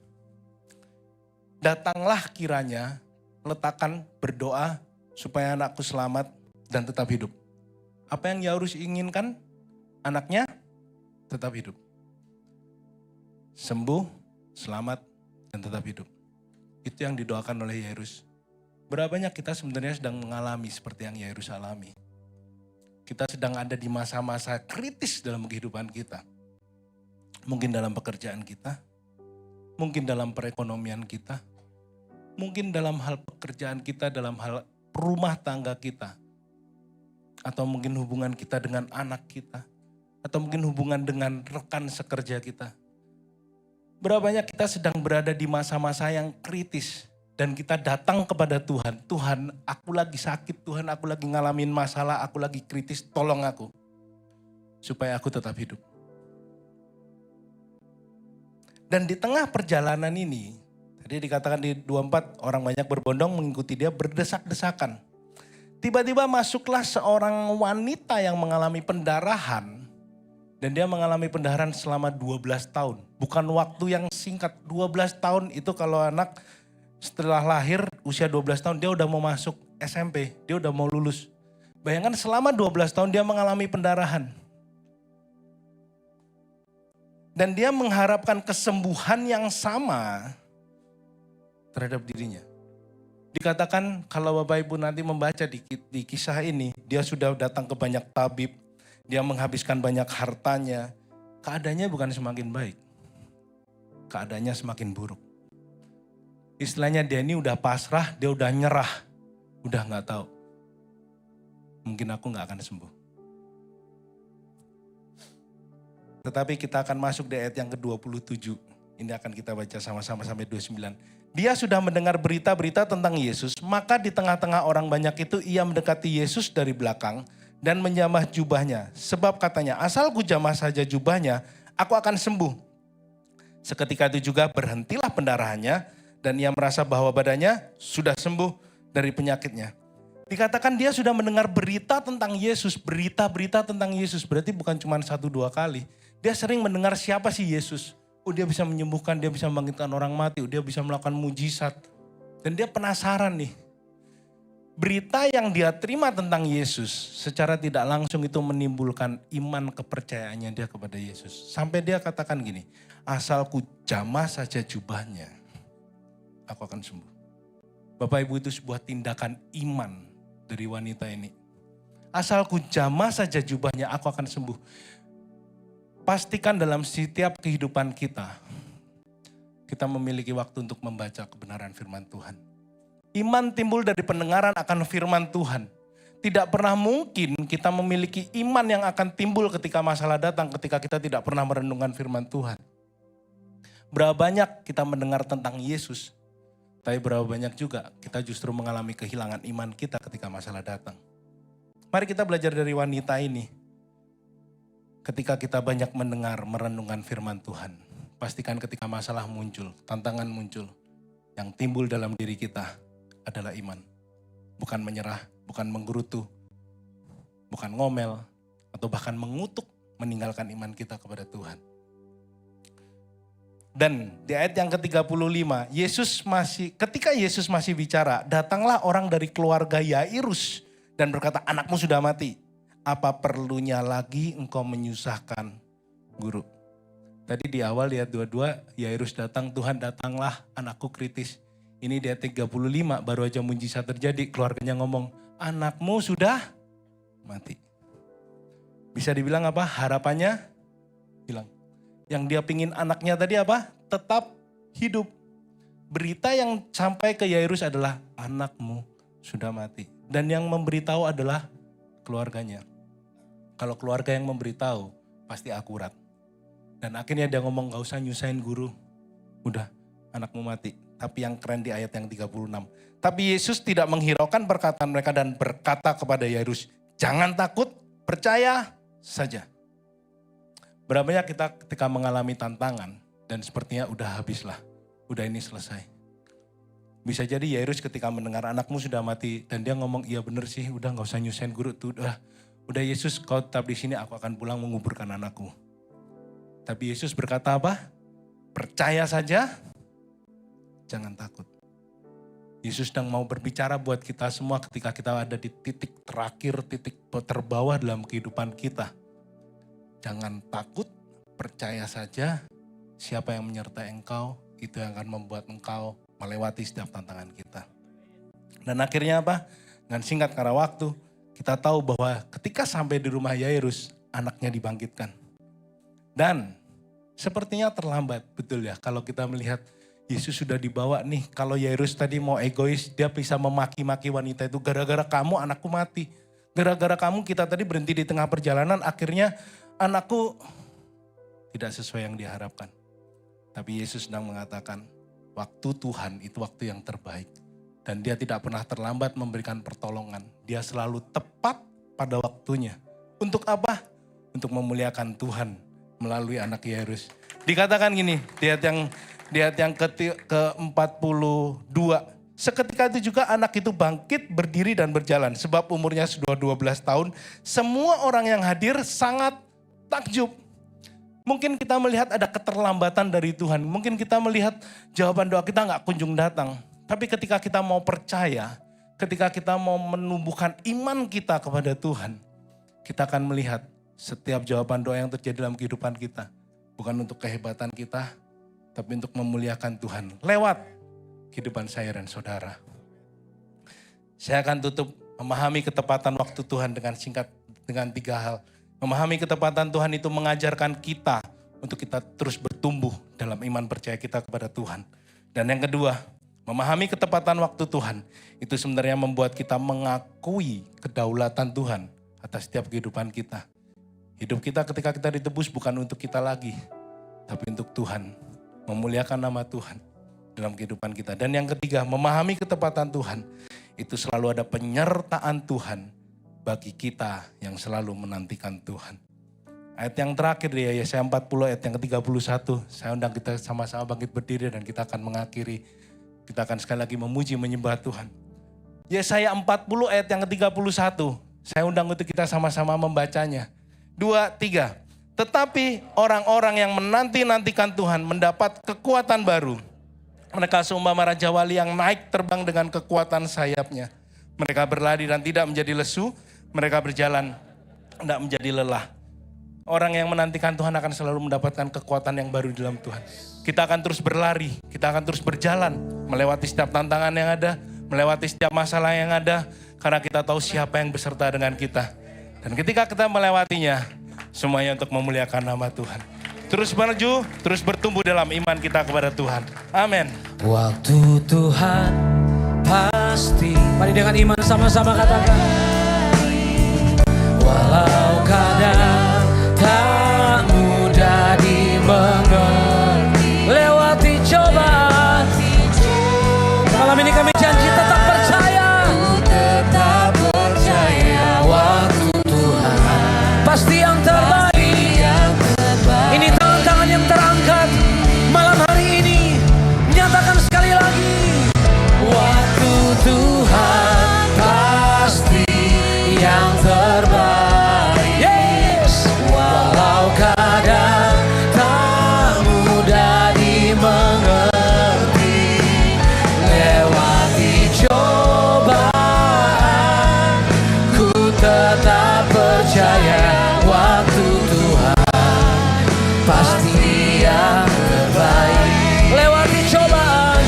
Datanglah kiranya, letakkan berdoa supaya anakku selamat dan tetap hidup. Apa yang Yairus inginkan? Anaknya tetap hidup. Sembuh, selamat, dan tetap hidup. Itu yang didoakan oleh Yairus. Berapa banyak kita sebenarnya sedang mengalami seperti yang Yairus alami. Kita sedang ada di masa-masa kritis dalam kehidupan kita. Mungkin dalam pekerjaan kita, mungkin dalam perekonomian kita, mungkin dalam hal pekerjaan kita, dalam hal rumah tangga kita. Atau mungkin hubungan kita dengan anak kita. Atau mungkin hubungan dengan rekan sekerja kita. Berapa banyak kita sedang berada di masa-masa yang kritis. Dan kita datang kepada Tuhan. Tuhan, aku lagi sakit. Tuhan, aku lagi ngalamin masalah. Aku lagi kritis. Tolong aku. Supaya aku tetap hidup. Dan di tengah perjalanan ini. Tadi dikatakan di 24. Orang banyak berbondong mengikuti dia berdesak-desakan. Tiba-tiba masuklah seorang wanita yang mengalami pendarahan. Dan dia mengalami pendarahan selama 12 tahun. Bukan waktu yang singkat. 12 tahun itu kalau anak setelah lahir usia 12 tahun dia udah mau masuk SMP. Dia udah mau lulus. Bayangkan selama 12 tahun dia mengalami pendarahan. Dan dia mengharapkan kesembuhan yang sama terhadap dirinya. Dikatakan kalau Bapak Ibu nanti membaca di kisah ini, dia sudah datang ke banyak tabib, dia menghabiskan banyak hartanya. Keadaannya bukan semakin baik, keadaannya semakin buruk. Istilahnya dia ini udah pasrah, dia udah nyerah, udah gak tahu. Mungkin aku gak akan sembuh. Tetapi kita akan masuk di ayat yang ke-27. Ini akan kita baca sama-sama sampai 29. Dia sudah mendengar berita-berita tentang Yesus, maka di tengah-tengah orang banyak itu ia mendekati Yesus dari belakang dan menjamah jubahnya. Sebab katanya, asal ku jamah saja jubahnya, aku akan sembuh. Seketika itu juga berhentilah pendarahannya dan ia merasa bahwa badannya sudah sembuh dari penyakitnya. Dikatakan dia sudah mendengar berita tentang Yesus, berita-berita tentang Yesus. Berarti bukan cuma 1-2 kali. Dia sering mendengar siapa sih Yesus. Oh, dia bisa menyembuhkan, dia bisa membangkitkan orang mati, dia bisa melakukan mujizat. Dan dia penasaran nih. Berita yang dia terima tentang Yesus secara tidak langsung itu menimbulkan iman kepercayaannya dia kepada Yesus. Sampai dia katakan gini, asal ku jamah saja jubahnya, aku akan sembuh. Bapak Ibu, itu sebuah tindakan iman dari wanita ini. Asal ku jamah saja jubahnya, aku akan sembuh. Pastikan dalam setiap kehidupan kita memiliki waktu untuk membaca kebenaran firman Tuhan. Iman timbul dari pendengaran akan firman Tuhan. Tidak pernah mungkin kita memiliki iman yang akan timbul ketika masalah datang, ketika kita tidak pernah merenungkan firman Tuhan. Berapa banyak kita mendengar tentang Yesus, tapi berapa banyak juga kita justru mengalami kehilangan iman kita ketika masalah datang. Mari kita belajar dari wanita ini. Ketika kita banyak mendengar, merenungkan firman Tuhan, pastikan ketika masalah muncul, tantangan muncul, yang timbul dalam diri kita adalah iman. Bukan menyerah, bukan menggerutu, bukan ngomel, atau bahkan mengutuk, meninggalkan iman kita kepada Tuhan. Dan di ayat yang ke-35, ketika Yesus masih bicara, datanglah orang dari keluarga Yairus dan berkata, anakmu sudah mati. Apa perlunya lagi engkau menyusahkan guru? Tadi di awal di ayat 22, Yairus datang, Tuhan datanglah, anakku kritis. Ini di ayat 35, baru aja mujizat terjadi, keluarganya ngomong, anakmu sudah mati. Bisa dibilang apa? Harapannya hilang. Yang dia pingin anaknya tadi apa? Tetap hidup. Berita yang sampai ke Yairus adalah anakmu sudah mati. Dan yang memberitahu adalah keluarganya. Kalau keluarga yang memberitahu, pasti akurat. Dan akhirnya dia ngomong, gak usah nyusahin guru. Udah, anakmu mati. Tapi yang keren di ayat yang 36. Tapi Yesus tidak menghiraukan perkataan mereka dan berkata kepada Yairus, jangan takut, percaya saja. Berapa banyak kita ketika mengalami tantangan, dan sepertinya udah habislah. Udah ini selesai. Bisa jadi Yairus ketika mendengar anakmu sudah mati, dan dia ngomong, iya bener sih, udah gak usah nyusahin guru tuh, udah Yesus kau tetap di sini, aku akan pulang menguburkan anakku. Tapi Yesus berkata apa? Percaya saja, jangan takut. Yesus sedang mau berbicara buat kita semua ketika kita ada di titik terakhir, titik terbawah dalam kehidupan kita. Jangan takut, percaya saja, siapa yang menyertai engkau, itu yang akan membuat engkau melewati setiap tantangan kita. Dan akhirnya apa? Dengan singkat karena waktu, kita tahu bahwa ketika sampai di rumah Yairus, anaknya dibangkitkan. Dan sepertinya terlambat, betul ya, kalau kita melihat Yesus sudah dibawa nih. Kalau Yairus tadi mau egois, dia bisa memaki-maki wanita itu, gara-gara kamu anakku mati. Gara-gara kamu kita tadi berhenti di tengah perjalanan, akhirnya anakku tidak sesuai yang diharapkan. Tapi Yesus sedang mengatakan, waktu Tuhan itu waktu yang terbaik. Dan dia tidak pernah terlambat memberikan pertolongan. Dia selalu tepat pada waktunya. Untuk apa? Untuk memuliakan Tuhan melalui anak Yairus. Dikatakan gini, di ayat yang ke-42. Seketika itu juga anak itu bangkit, berdiri dan berjalan. Sebab umurnya sudah 12 tahun. Semua orang yang hadir sangat takjub. Mungkin kita melihat ada keterlambatan dari Tuhan. Mungkin kita melihat jawaban doa kita gak kunjung datang. Tapi ketika kita mau percaya, ketika kita mau menumbuhkan iman kita kepada Tuhan, kita akan melihat setiap jawaban doa yang terjadi dalam kehidupan kita. Bukan untuk kehebatan kita, tapi untuk memuliakan Tuhan lewat kehidupan saya dan saudara. Saya akan tutup memahami ketepatan waktu Tuhan dengan singkat dengan 3 hal. Memahami ketepatan Tuhan itu mengajarkan kita untuk kita terus bertumbuh dalam iman percaya kita kepada Tuhan. Dan yang kedua, memahami ketepatan waktu Tuhan itu sebenarnya membuat kita mengakui kedaulatan Tuhan atas setiap kehidupan kita. Hidup kita ketika kita ditebus bukan untuk kita lagi, tapi untuk Tuhan. Memuliakan nama Tuhan dalam kehidupan kita. Dan yang ketiga, memahami ketepatan Tuhan itu selalu ada penyertaan Tuhan bagi kita yang selalu menantikan Tuhan. Ayat yang terakhir di Yesaya 40 ayat yang ke-31. Saya undang kita sama-sama bangkit berdiri dan kita akan mengakhiri. Kita akan sekali lagi memuji menyembah Tuhan. Yesaya 40 ayat yang ke-31. Saya undang untuk kita sama-sama membacanya. 2, 3. Tetapi orang-orang yang menanti-nantikan Tuhan mendapat kekuatan baru. Mereka seumpama Raja Wali yang naik terbang dengan kekuatan sayapnya. Mereka berlari dan tidak menjadi lesu. Mereka berjalan tidak menjadi lelah. Orang yang menantikan Tuhan akan selalu mendapatkan kekuatan yang baru dalam Tuhan. Kita akan terus berlari, kita akan terus berjalan. Melewati setiap tantangan yang ada, melewati setiap masalah yang ada. Karena kita tahu siapa yang beserta dengan kita. Dan ketika kita melewatinya, semuanya untuk memuliakan nama Tuhan. Terus maju, terus bertumbuh dalam iman kita kepada Tuhan. Amin. Waktu Tuhan pasti. Mari dengan iman sama-sama katakan. Walau kadang tak mudah dimengerti, lewati cobaan. Malam ini kami janji tetap percaya. Tetap percaya Waktu Tuhan pasti yang terbaik. Ini tangan-tangan yang terangkat malam hari ini. Nyatakan sekali lagi. Waktu Tuhan pasti yang terbaik. Yes. Walau kadang tak mudah dimengerti, lewati cobaan, ku tetap percaya. Waktu Tuhan pasti yang terbaik. Lewati cobaan,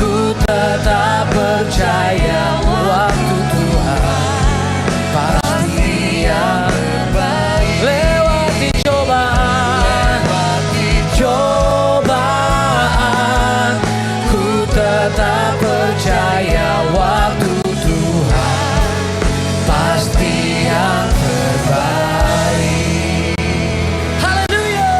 ku tetap percaya. Waktu Tuhan pasti yang terbaik. Lewati cobaan, ku tetap percaya. Waktu Tuhan pasti yang terbaik. Haleluya.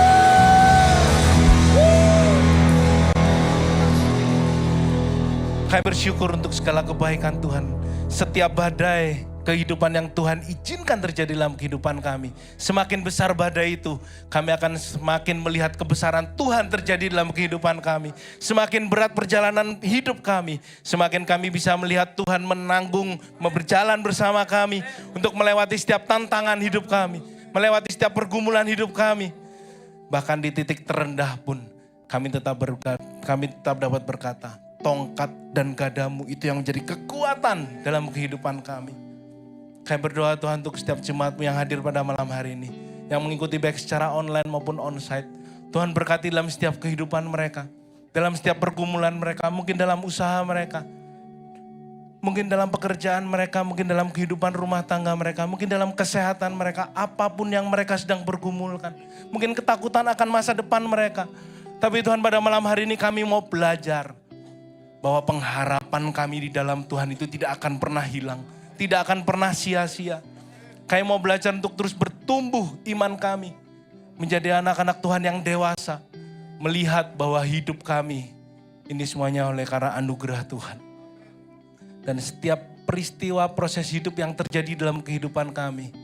Kami bersyukur untuk segala kebaikan Tuhan. Setiap badai kehidupan yang Tuhan izinkan terjadi dalam kehidupan kami. Semakin besar badai itu, kami akan semakin melihat kebesaran Tuhan terjadi dalam kehidupan kami. Semakin berat perjalanan hidup kami, semakin kami bisa melihat Tuhan menanggung, berjalan bersama kami untuk melewati setiap tantangan hidup kami, melewati setiap pergumulan hidup kami. Bahkan di titik terendah pun kami tetap dapat berkata, tongkat dan gadamu itu yang menjadi kekuatan dalam kehidupan kami. Kami berdoa Tuhan untuk setiap jemaat-Mu yang hadir pada malam hari ini, yang mengikuti baik secara online maupun onsite. Tuhan berkati dalam setiap kehidupan mereka, dalam setiap pergumulan mereka, mungkin dalam usaha mereka, mungkin dalam pekerjaan mereka, mungkin dalam kehidupan rumah tangga mereka, mungkin dalam kesehatan mereka, apapun yang mereka sedang bergumulkan. Mungkin ketakutan akan masa depan mereka. Tapi Tuhan, pada malam hari ini kami mau belajar bahwa pengharapan kami di dalam Tuhan itu tidak akan pernah hilang, tidak akan pernah sia-sia. Kami mau belajar untuk terus bertumbuh iman kami, menjadi anak-anak Tuhan yang dewasa, melihat bahwa hidup kami ini semuanya oleh karena anugerah Tuhan. Dan setiap peristiwa proses hidup yang terjadi dalam kehidupan kami,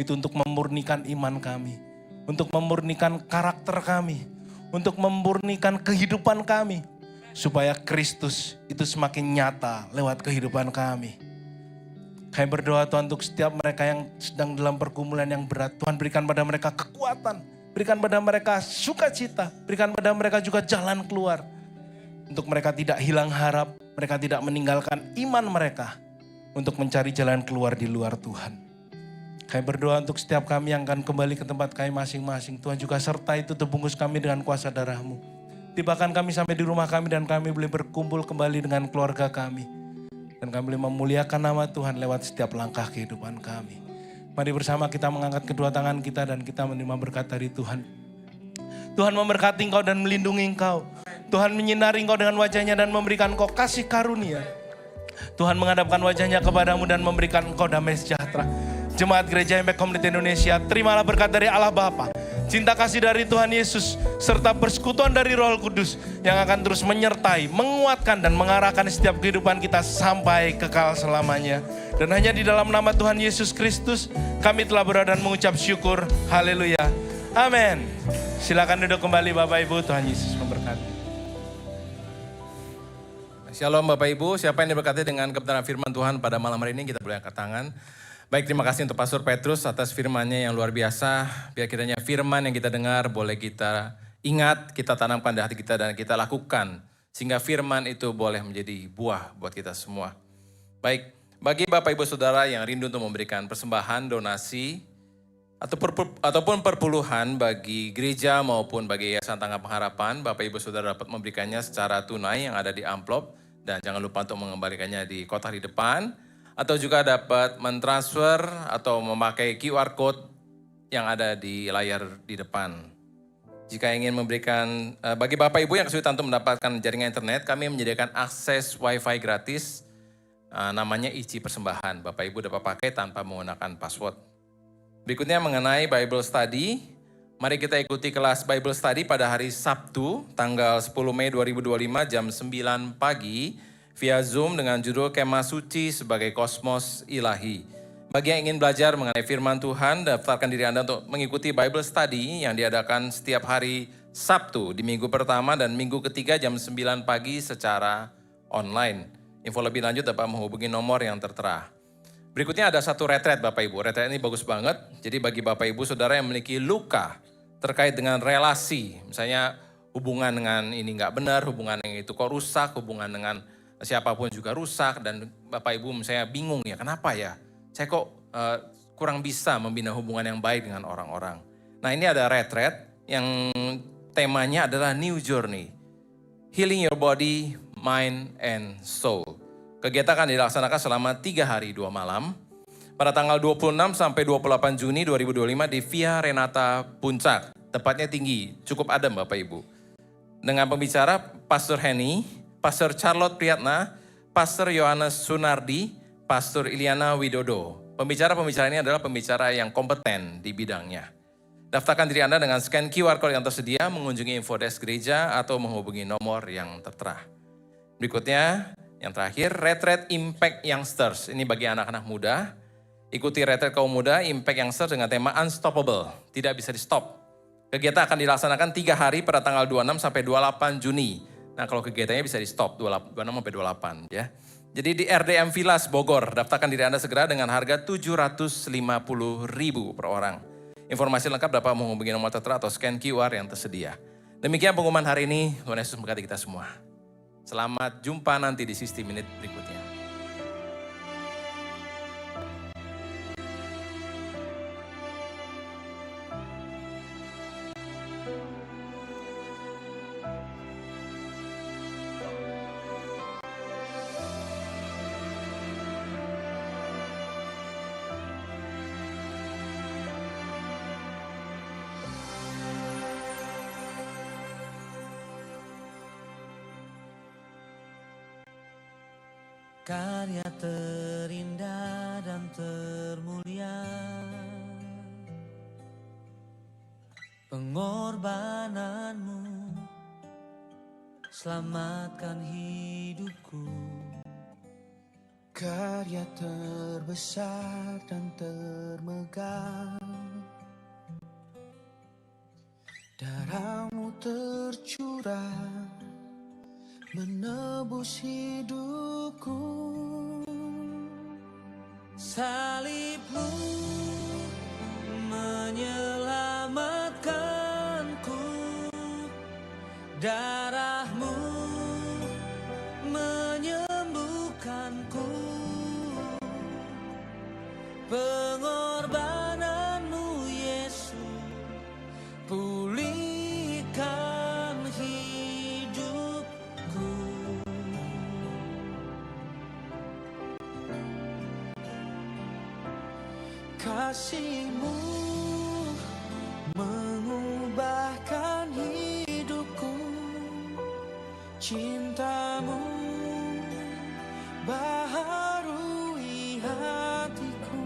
itu untuk memurnikan iman kami, untuk memurnikan karakter kami, untuk memurnikan kehidupan kami, supaya Kristus itu semakin nyata lewat kehidupan kami. Kami berdoa Tuhan untuk setiap mereka yang sedang dalam pergumulan yang berat. Tuhan berikan pada mereka kekuatan, berikan pada mereka sukacita, berikan pada mereka juga jalan keluar. Untuk mereka tidak hilang harap, mereka tidak meninggalkan iman mereka untuk mencari jalan keluar di luar Tuhan. Kami berdoa untuk setiap kami yang akan kembali ke tempat kami masing-masing. Tuhan juga sertai itu, tebungkus kami dengan kuasa darah-Mu. Tibakan kami sampai di rumah kami dan kami boleh berkumpul kembali dengan keluarga kami. Dan kami boleh memuliakan nama Tuhan lewat setiap langkah kehidupan kami. Mari bersama kita mengangkat kedua tangan kita dan kita menerima berkat dari Tuhan. Tuhan memberkati engkau dan melindungi engkau. Tuhan menyinari engkau dengan wajahnya dan memberikan engkau kasih karunia. Tuhan menghadapkan wajahnya kepadamu dan memberikan engkau damai sejahtera. Jemaat Gereja Impact Community Indonesia, terimalah berkat dari Allah Bapa, cinta kasih dari Tuhan Yesus, serta persekutuan dari Roh Kudus yang akan terus menyertai, menguatkan dan mengarahkan setiap kehidupan kita sampai kekal selamanya. Dan hanya di dalam nama Tuhan Yesus Kristus kami telah berdoa dan mengucap syukur. Haleluya. Amin. Silakan duduk kembali Bapak Ibu, Tuhan Yesus memberkati. Shalom Bapak Ibu, siapa yang diberkati dengan kebenaran firman Tuhan pada malam hari ini kita boleh angkat tangan. Baik, terima kasih untuk Pastor Petrus atas firman-Nya yang luar biasa. Biar kiranya firman yang kita dengar boleh kita ingat, kita tanamkan di hati kita dan kita lakukan. Sehingga firman itu boleh menjadi buah buat kita semua. Baik, bagi Bapak Ibu Saudara yang rindu untuk memberikan persembahan, donasi, ataupun perpuluhan bagi gereja maupun bagi Yayasan Tangga Pengharapan, Bapak Ibu Saudara dapat memberikannya secara tunai yang ada di amplop. Dan jangan lupa untuk mengembalikannya di kotak di depan. Atau juga dapat mentransfer atau memakai QR Code yang ada di layar di depan. Jika ingin memberikan, bagi Bapak Ibu yang kesulitan untuk mendapatkan jaringan internet, kami menyediakan akses Wi-Fi gratis, namanya ICI Persembahan. Bapak Ibu dapat pakai tanpa menggunakan password. Berikutnya mengenai Bible Study, mari kita ikuti kelas Bible Study pada hari Sabtu, tanggal 10 Mei 2025 jam 9 pagi, via Zoom dengan judul Kemah Suci sebagai Kosmos Ilahi. Bagi yang ingin belajar mengenai firman Tuhan, daftarkan diri Anda untuk mengikuti Bible Study yang diadakan setiap hari Sabtu di minggu pertama dan minggu ketiga jam 9 pagi secara online. Info lebih lanjut dapat menghubungi nomor yang tertera. Berikutnya ada satu retret Bapak Ibu. Retret ini bagus banget. Jadi bagi Bapak Ibu Saudara yang memiliki luka terkait dengan relasi, misalnya hubungan dengan ini nggak benar, hubungan yang itu kok rusak, hubungan dengan siapapun juga rusak, dan Bapak Ibu misalnya bingung ya, kenapa ya? Saya kok kurang bisa membina hubungan yang baik dengan orang-orang. Nah ini ada retret yang temanya adalah New Journey. Healing your body, mind, and soul. Kegiatan akan dilaksanakan selama 3 hari 2 malam. Pada tanggal 26 sampai 28 Juni 2025 di Via Renata Puncak. Tempatnya tinggi, cukup adem Bapak Ibu. Dengan pembicara Pastor Henny, Pastor Charlotte Priyatna, Pastor Yohanes Sunardi, Pastor Iliana Widodo. Pembicara-pembicara ini adalah pembicara yang kompeten di bidangnya. Daftarkan diri Anda dengan scan QR Code yang tersedia, mengunjungi infodesk gereja, atau menghubungi nomor yang tertera. Berikutnya, yang terakhir, Retreat Impact Youngsters. Ini bagi anak-anak muda. Ikuti Retreat Kaum Muda Impact Youngsters dengan tema Unstoppable, tidak bisa di stop. Kegiatan akan dilaksanakan 3 hari pada tanggal 26 sampai 28 Juni. Nah kalau kegiatannya bisa di stop 26 sampai 28 ya. Jadi di RDM Villas Bogor, daftarkan diri Anda segera dengan harga 750.000 per orang. Informasi lengkap dapat menghubungi nomor tertera atau scan QR yang tersedia. Demikian pengumuman hari ini, Tuhan Yesus memberkati kita semua. Selamat jumpa nanti di 60 Minute berikutnya. Karya terindah dan termulia, pengorbananmu selamatkan hidupku. Karya terbesar dan termegah, darahmu tercurah menebus hidupku. Salibmu menyelamatkanku, darahmu menyembuhkanku, pengorbananmu Yesus pulihkan hidupku. kasih-Mu mengubahkan hidupku, cinta-Mu baharui hatiku,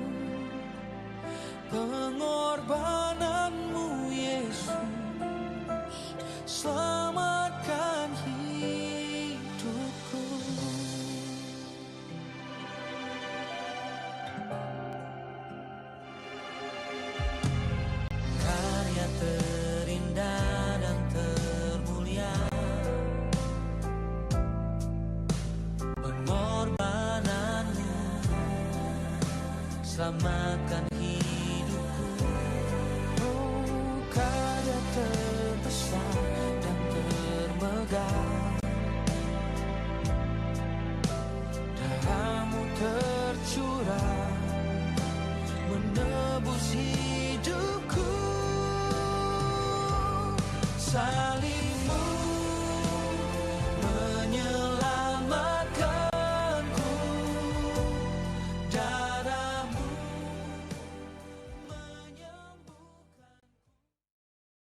pengorbanan-Mu Yesus selamatkan hidupku. Karya terindah dan termulia, pengorbanan-Mu selamatkan hidupku. Oh, karya terbesar dan termegah, darah-Mu tercurah menebus hidupku. Salib